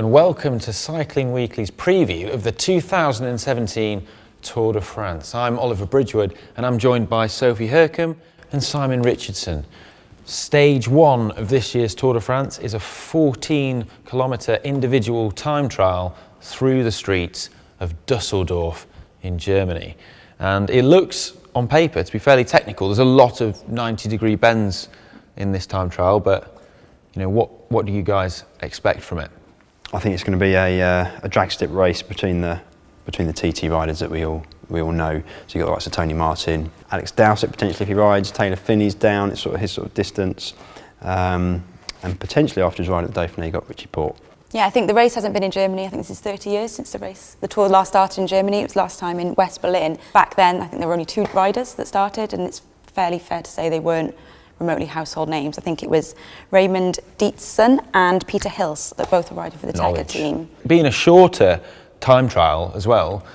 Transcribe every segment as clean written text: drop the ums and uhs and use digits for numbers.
and welcome to Cycling Weekly's preview of the 2017 Tour de France. I'm Oliver Bridgewood and I'm joined by Sophie Hercombe and Simon Richardson. Stage 1 of this year's Tour de France is a 14-kilometre individual time trial through the streets of Düsseldorf in Germany. And it looks, on paper, to be fairly technical. There's a lot of 90-degree bends in this time trial, but you know, what do you guys expect from it? I think it's going to be a drag strip race between the TT riders that we all know. So you've got the likes of Tony Martin, Alex Dowsett potentially if he rides, Taylor Phinney's down, it's sort of his sort of distance, and potentially after his ride at the Dauphiné you got Richie Porte. Yeah, I think the race hasn't been in Germany. I think this is 30 years since the Tour last started in Germany. It was last time in West Berlin. Back then, I think there were only 2 riders that started, and it's fairly fair to say they weren't remotely household names. I think it was Raymond Dietzen and Peter Hils that both were riding for the Tecker team. Being a shorter time trial as well,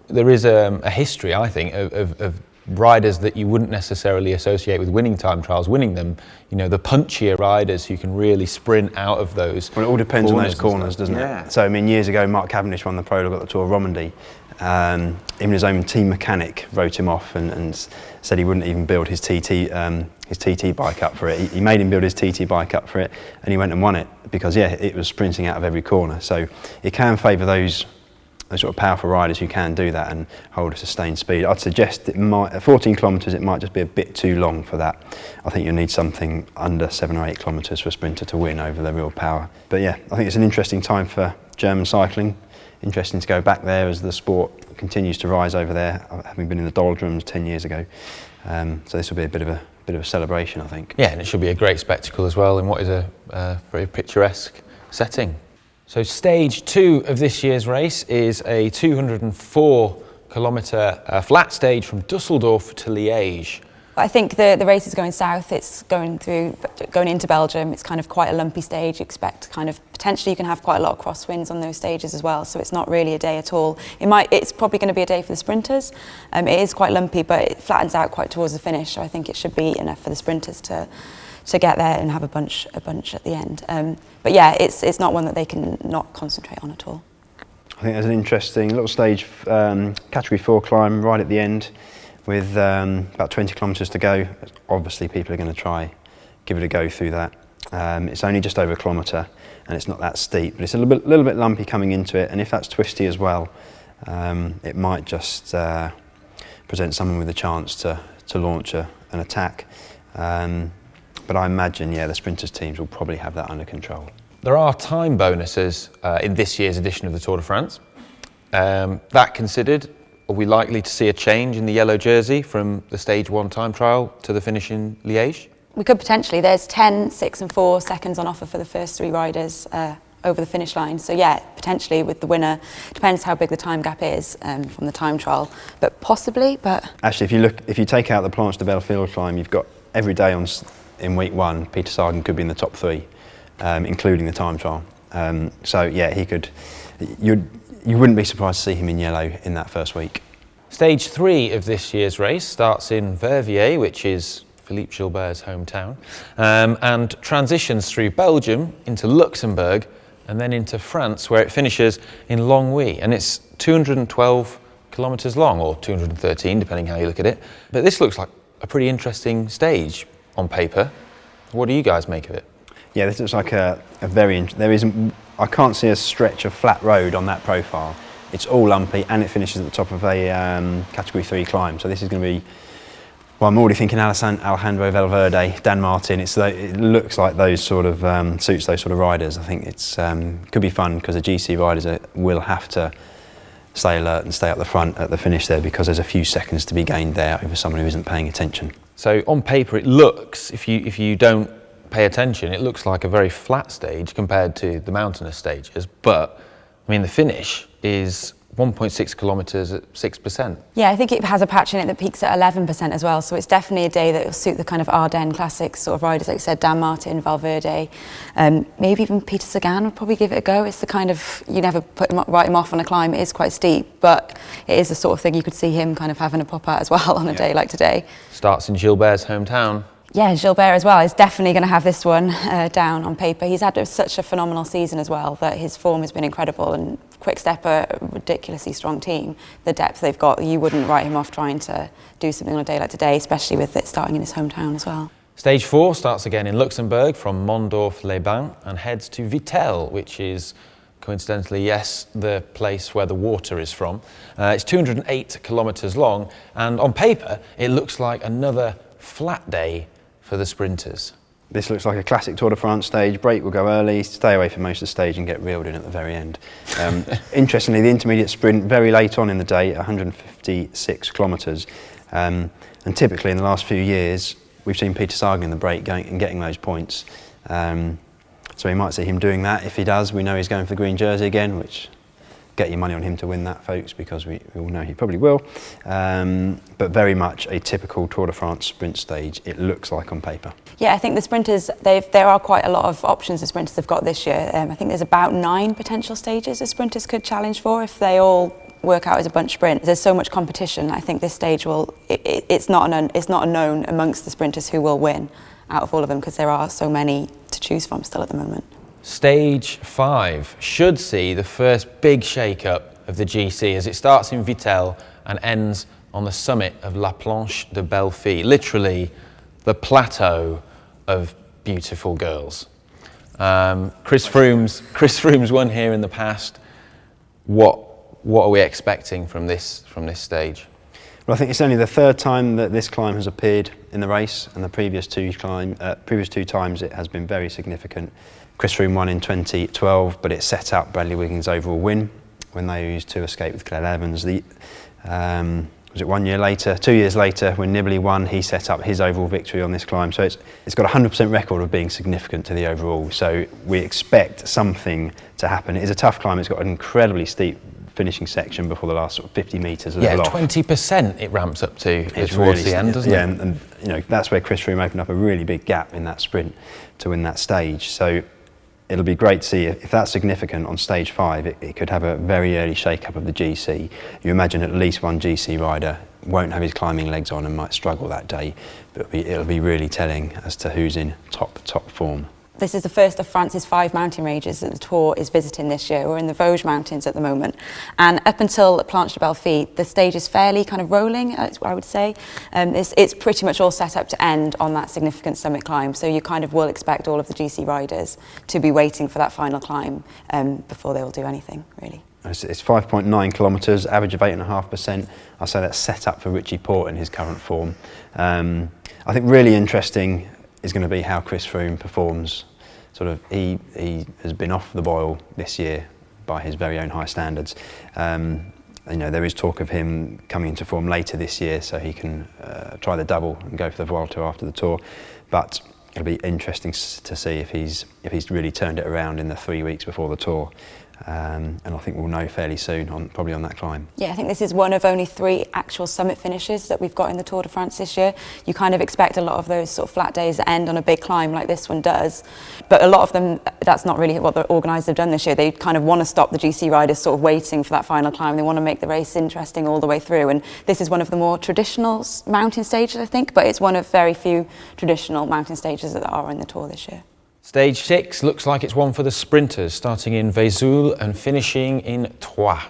there is a history, I think, of riders that you wouldn't necessarily associate with winning time trials, winning them. You know, the punchier riders who can really sprint out of those. Well, it all depends on those corners, doesn't it? So, I mean, years ago, Mark Cavendish won the prologue at the Tour of Romandy. Even his own team mechanic wrote him off and said he wouldn't even build his TT bike up for it. He made him build his TT bike up for it, and he went and won it because, yeah, it was sprinting out of every corner. So it can favour those sort of powerful riders who can do that and hold a sustained speed. I'd suggest at 14 kilometres it might just be a bit too long for that. I think you'll need something under 7 or 8 kilometres for a sprinter to win over the real power. But yeah, I think it's an interesting time for German cycling. Interesting to go back there as the sport continues to rise over there, having been in the doldrums 10 years ago. So this will be a bit of a celebration, I think. Yeah, and it should be a great spectacle as well in what is a very picturesque setting. So stage 2 of this year's race is a 204-kilometre flat stage from Düsseldorf to Liège. I think the race is going south. It's going into Belgium. It's kind of quite a lumpy stage. You expect kind of potentially you can have quite a lot of crosswinds on those stages as well. So it's not really a day at all. It's probably going to be a day for the sprinters. It is quite lumpy, but it flattens out quite towards the finish. So I think it should be enough for the sprinters to get there and have a bunch at the end. But yeah, it's not one that they can not concentrate on at all. I think there's an interesting little stage, category 4 climb right at the end, with about 20 kilometres to go. Obviously people are going to try give it a go through that. It's only just over a kilometre and it's not that steep, but it's a little bit lumpy coming into it, and if that's twisty as well, it might just present someone with a chance to launch an attack. But I imagine, yeah, the sprinters' teams will probably have that under control. There are time bonuses in this year's edition of the Tour de France. That considered, are we likely to see a change in the yellow jersey from the stage 1 time trial to the finish in Liège? We could potentially. There's 10, 6 and 4 seconds on offer for the first 3 riders over the finish line. So yeah, potentially with the winner, depends how big the time gap is from the time trial, but possibly. But actually, if you take out the Planche de Belleville climb, you've got every day in week 1, Peter Sagan could be in the top 3, including the time trial. So yeah, he could. You wouldn't be surprised to see him in yellow in that first week. Stage 3 of this year's race starts in Verviers, which is Philippe Gilbert's hometown, and transitions through Belgium into Luxembourg and then into France, where it finishes in Longwy, and it's 212 kilometres long, or 213 depending how you look at it. But this looks like a pretty interesting stage on paper. What do you guys make of it? Yeah, this looks like I can't see a stretch of flat road on that profile. It's all lumpy and it finishes at the top of a category 3 climb. So this is going to be, well, I'm already thinking Alejandro Valverde, Dan Martin. It looks like those sort of suits those sort of riders. I think it's could be fun because the GC riders will have to stay alert and stay up the front at the finish there, because there's a few seconds to be gained there over someone who isn't paying attention. So on paper it looks, if you don't pay attention, it looks like a very flat stage compared to the mountainous stages, but I mean the finish is 1.6 kilometres at 6%. Yeah, I think it has a patch in it that peaks at 11% as well, so it's definitely a day that will suit the kind of Ardennes classics sort of riders, like you said, Dan Martin, Valverde, maybe even Peter Sagan would probably give it a go. It's the kind of, you never write him off on a climb. It is quite steep, but it is the sort of thing you could see him kind of having a pop at as well on a day like today. Starts in Gilbert's hometown. Yeah, Gilbert as well is definitely going to have this one down on paper. He's had such a phenomenal season as well that his form has been incredible, and Quick Step are a ridiculously strong team. The depth they've got, you wouldn't write him off trying to do something on a day like today, especially with it starting in his hometown as well. Stage 4 starts again in Luxembourg from Mondorf-les-Bains and heads to Vittel, which is coincidentally, yes, the place where the water is from. It's 208 kilometres long, and on paper it looks like another flat day for the sprinters. This looks like a classic Tour de France stage. Break will go early, stay away for most of the stage and get reeled in at the very end. Interestingly, the intermediate sprint very late on in the day, 156 kilometres. And typically in the last few years, we've seen Peter Sagan in the break going and getting those points. So we might see him doing that. If he does, we know he's going for the green jersey again, which get your money on him to win that, folks, because we all know he probably will. But very much a typical Tour de France sprint stage, it looks like on paper. Yeah, I think the sprinters, there are quite a lot of options the sprinters have got this year. I think there's about 9 potential stages the sprinters could challenge for if they all work out as a bunch sprint. There's so much competition. I think this stage it's not a known amongst the sprinters who will win out of all of them, because there are so many to choose from still at the moment. Stage 5 should see the first big shake-up of the GC as it starts in Vittel and ends on the summit of La Planche de Bellefille, literally the plateau of beautiful girls. Chris Froome's won here in the past. What are we expecting from this stage? Well, I think it's only the 3rd time that this climb has appeared in the race, and the previous two times it has been very significant. Chris Froome won in 2012, but it set up Bradley Wiggins' overall win when they used to escape with Claire Evans. Was it 1 year later, 2 years later, when Nibali won, he set up his overall victory on this climb. So it's got a 100% record of being significant to the overall. So we expect something to happen. It is a tough climb. It's got an incredibly steep finishing section before the last sort of 50 metres. Yeah, 20% it ramps up to towards really the end, doesn't it? Yeah, and you know, that's where Chris Froome opened up a really big gap in that sprint to win that stage. So it'll be great to see if that's significant on stage 5. It could have a very early shake-up of the GC. You imagine at least one GC rider won't have his climbing legs on and might struggle that day, but it'll be really telling as to who's in top form. This is the first of France's 5 mountain ranges that the Tour is visiting this year. We're in the Vosges Mountains at the moment. And up until Planche de Bellefille, the stage is fairly kind of rolling, I would say. It's pretty much all set up to end on that significant summit climb. So you kind of will expect all of the GC riders to be waiting for that final climb before they will do anything, really. It's 5.9 kilometres, average of 8.5%. I'll say that's set up for Richie Porte in his current form. I think really interesting is going to be how Chris Froome performs. Sort of, he has been off the boil this year by his very own high standards. You know, there is talk of him coming into form later this year, so he can try the double and go for the Vuelta after the Tour. But it'll be interesting to see if he's really turned it around in the 3 weeks before the Tour. And I think we'll know fairly soon, probably on that climb. Yeah, I think this is one of only 3 actual summit finishes that we've got in the Tour de France this year. You kind of expect a lot of those sort of flat days that end on a big climb like this one does. But a lot of them, that's not really what the organisers have done this year. They kind of want to stop the GC riders sort of waiting for that final climb. They want to make the race interesting all the way through. And this is one of the more traditional mountain stages, I think, but it's one of very few traditional mountain stages that are in the Tour this year. Stage 6 looks like it's one for the sprinters, starting in Vesoul and finishing in Troyes.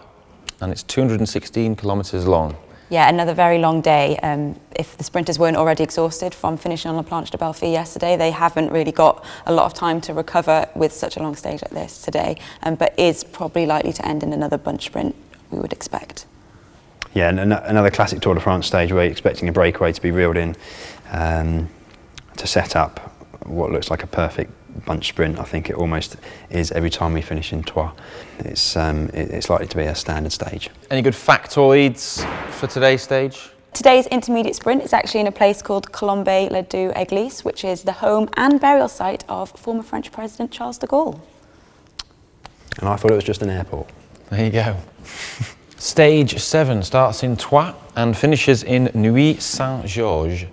And it's 216 kilometres long. Yeah, another very long day. If the sprinters weren't already exhausted from finishing on La Planche de Bellefille yesterday, they haven't really got a lot of time to recover with such a long stage like this today, but is probably likely to end in another bunch sprint, we would expect. Yeah, and another classic Tour de France stage where you're expecting a breakaway to be reeled in to set up what looks like a perfect bunch sprint. I think it almost is every time we finish in Troyes. It's likely to be a standard stage. Any good factoids for today's stage? Today's intermediate sprint is actually in a place called Colombey-les-Deux-Églises, which is the home and burial site of former French President Charles de Gaulle. And I thought it was just an airport. There you go. Stage 7 starts in Troyes and finishes in Nuits-Saint-Georges.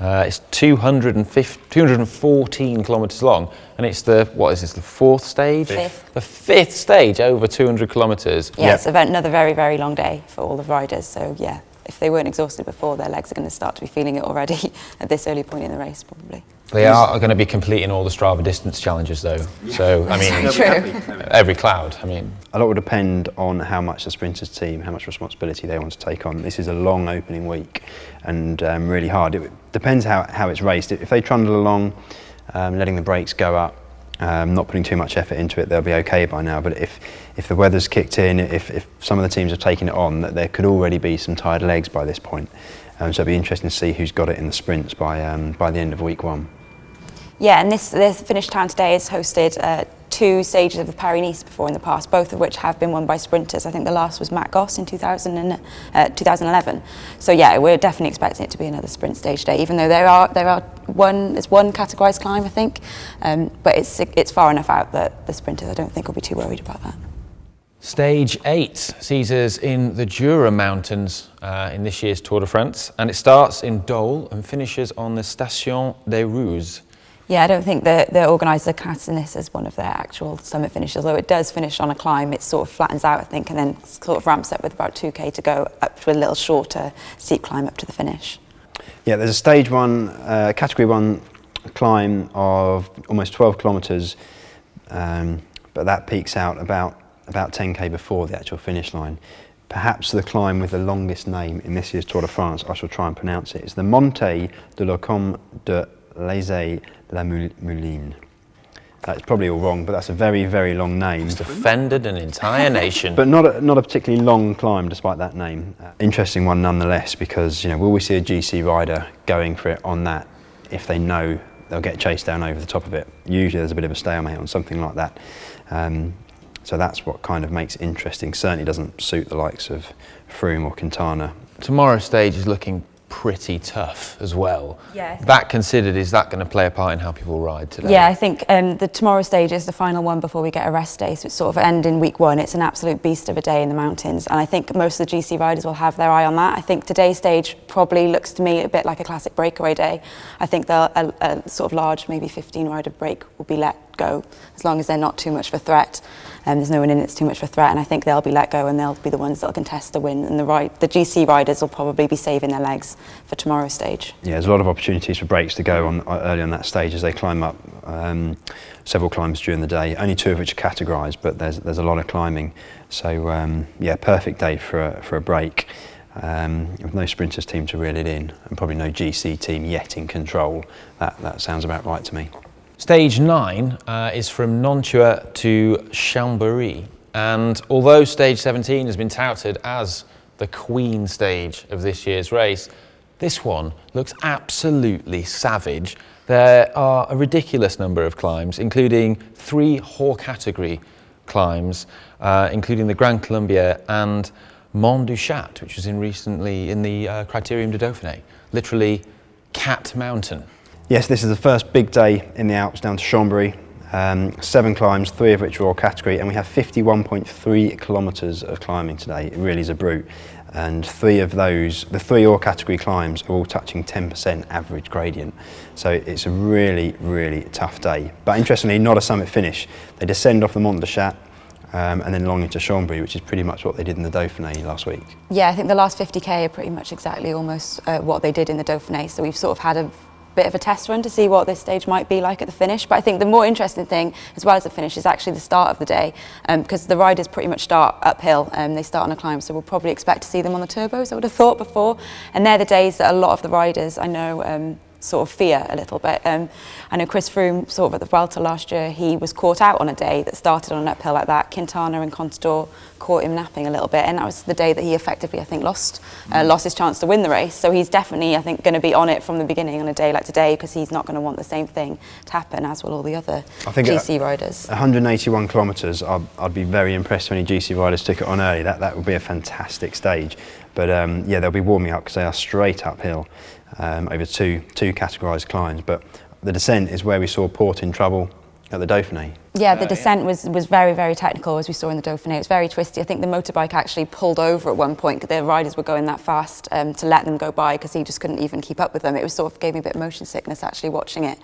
It's 214 kilometres long, and it's the 4th stage? Fifth. The 5th stage over 200 kilometres. Yeah, it's another very, very long day for all the riders, so yeah, if they weren't exhausted before, their legs are going to start to be feeling it already at this early point in the race, probably. They are going to be completing all the Strava distance challenges, though. Yeah. So, I mean, True. Every cloud. I mean, a lot will depend on how much the sprinters team, how much responsibility they want to take on. This is a long opening week and really hard. It depends how it's raced. If they trundle along, letting the brakes go up, not putting too much effort into it, they'll be okay by now. But if the weather's kicked in, if some of the teams have taken it on, that there could already be some tired legs by this point. So it'll be interesting to see who's got it in the sprints by the end of week one. Yeah, and this Finnish town today has hosted 2 stages of the Paris-Nice before in the past, both of which have been won by sprinters. I think the last was Matt Goss in 2011. So yeah, we're definitely expecting it to be another sprint stage today, even though there's one categorised climb, I think, but it's far enough out that the sprinters, I don't think, will be too worried about that. Stage 8 sees us in the Jura mountains in this year's Tour de France, and it starts in Dole and finishes on the Station des Roues. Yeah, I don't think the organisers are classing this as one of their actual summit finishes, although it does finish on a climb. It sort of flattens out, I think, and then sort of ramps up with about 2k to go up to a little shorter steep climb up to the finish. Yeah, there's a stage 1, category 1 climb of almost 12 kilometres, but that peaks out about 10k before the actual finish line. Perhaps the climb with the longest name in this year's Tour de France, I shall try and pronounce it. It's the Montée de la Combe de Laizé de la Mouline. That's probably all wrong, but that's a very, very long name. It's offended an entire nation. But not a particularly long climb despite that name. Interesting one nonetheless, because will we see a GC rider going for it on that if they know they'll get chased down over the top of it? Usually there's a bit of a stalemate on something like that. So that's what kind of makes it interesting. Certainly doesn't suit the likes of Froome or Quintana. Tomorrow's stage is looking pretty tough as well. Yeah. That considered, is that going to play a part in how people ride today? Yeah, I think the tomorrow stage is the final one before we get a rest day, so it's sort of end in week 1. It's an absolute beast of a day in the mountains, and I think most of the GC riders will have their eye on that. I think today's stage probably looks to me a bit like a classic breakaway day. I think a sort of large, maybe 15-rider break will be let go as long as they're not too much of a threat. There's no one in it's too much of a threat, and I think they'll be let go and they'll be the ones that'll contest the win, and the GC riders will probably be saving their legs for tomorrow's stage. Yeah, there's a lot of opportunities for breaks to go on early on that stage as they climb up several climbs during the day, only 2 of which are categorised, but there's a lot of climbing. So yeah, perfect day for a break. With no sprinters team to reel it in, and probably no GC team yet in control. That sounds about right to me. Stage 9 is from Nantua to Chambéry, and although stage 17 has been touted as the queen stage of this year's race, this one looks absolutely savage. There are a ridiculous number of climbs, including 3 hors category climbs, including the Grand Colombier and Mont du Chat, which was recently in the Criterium du Dauphiné, literally Cat Mountain. Yes, this is the first big day in the Alps down to Chambéry. 7 climbs, 3 of which are all category, and we have 51.3 kilometres of climbing today. It really is a brute. And 3 of those, the 3 all category climbs, are all touching 10% average gradient. So it's a really, really tough day. But interestingly, not a summit finish. They descend off the Mont du Chat and then along into Chambéry, which is pretty much what they did in the Dauphiné last week. Yeah, I think the last 50k are pretty much exactly almost what they did in the Dauphiné. So we've sort of had a bit of a test run to see what this stage might be like at the finish, but I think the more interesting thing as well as the finish is actually the start of the day, because the riders pretty much start uphill and they start on a climb, so we'll probably expect to see them on the turbos, I would have thought before, and they're the days that a lot of the riders I know sort of fear a little bit. I know Chris Froome, sort of at the Vuelta last year, he was caught out on a day that started on an uphill like that. Quintana and Contador caught him napping a little bit, and that was the day that he effectively, I think, lost his chance to win the race. So he's definitely, I think, going to be on it from the beginning on a day like today, because he's not going to want the same thing to happen, as will all the other GC riders. 181 kilometres, I'd be very impressed if any GC riders took it on early. That would be a fantastic stage. But yeah, they'll be warming up because they are straight uphill over two categorised climbs. But the descent is where we saw Port in trouble at the Dauphiné. Yeah, the descent was very, very technical, as we saw in the Dauphiné. It was very twisty. I think the motorbike actually pulled over at one point because the riders were going that fast to let them go by, because he just couldn't even keep up with them. It was sort of gave me a bit of motion sickness actually watching it.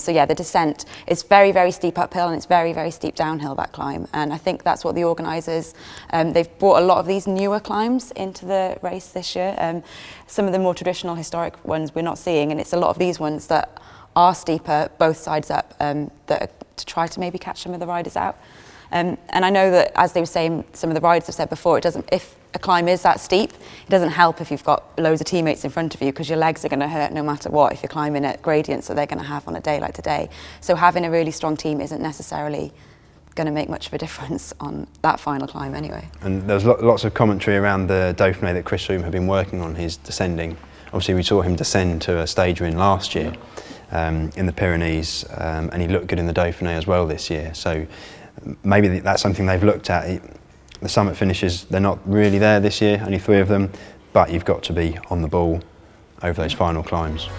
So yeah, the descent is very, very steep uphill, and it's very, very steep downhill, that climb. And I think that's what the organisers, they've brought a lot of these newer climbs into the race this year. Some of the more traditional historic ones we're not seeing, and it's a lot of these ones that are steeper, both sides up, that are to try to maybe catch some of the riders out. And I know that, as they were saying, some of the riders have said before, if a climb is that steep, it doesn't help if you've got loads of teammates in front of you, because your legs are going to hurt no matter what if you're climbing at gradients that they're going to have on a day like today. So having a really strong team isn't necessarily going to make much of a difference on that final climb anyway. And there was lots of commentary around the Dauphiné that Chris Froome had been working on, his descending. Obviously we saw him descend to a stage win last year. In the Pyrenees, and he looked good in the Dauphiné as well this year. So maybe that's something they've looked at. The summit finishes, they're not really there this year, only 3 of them, but you've got to be on the ball over those final climbs.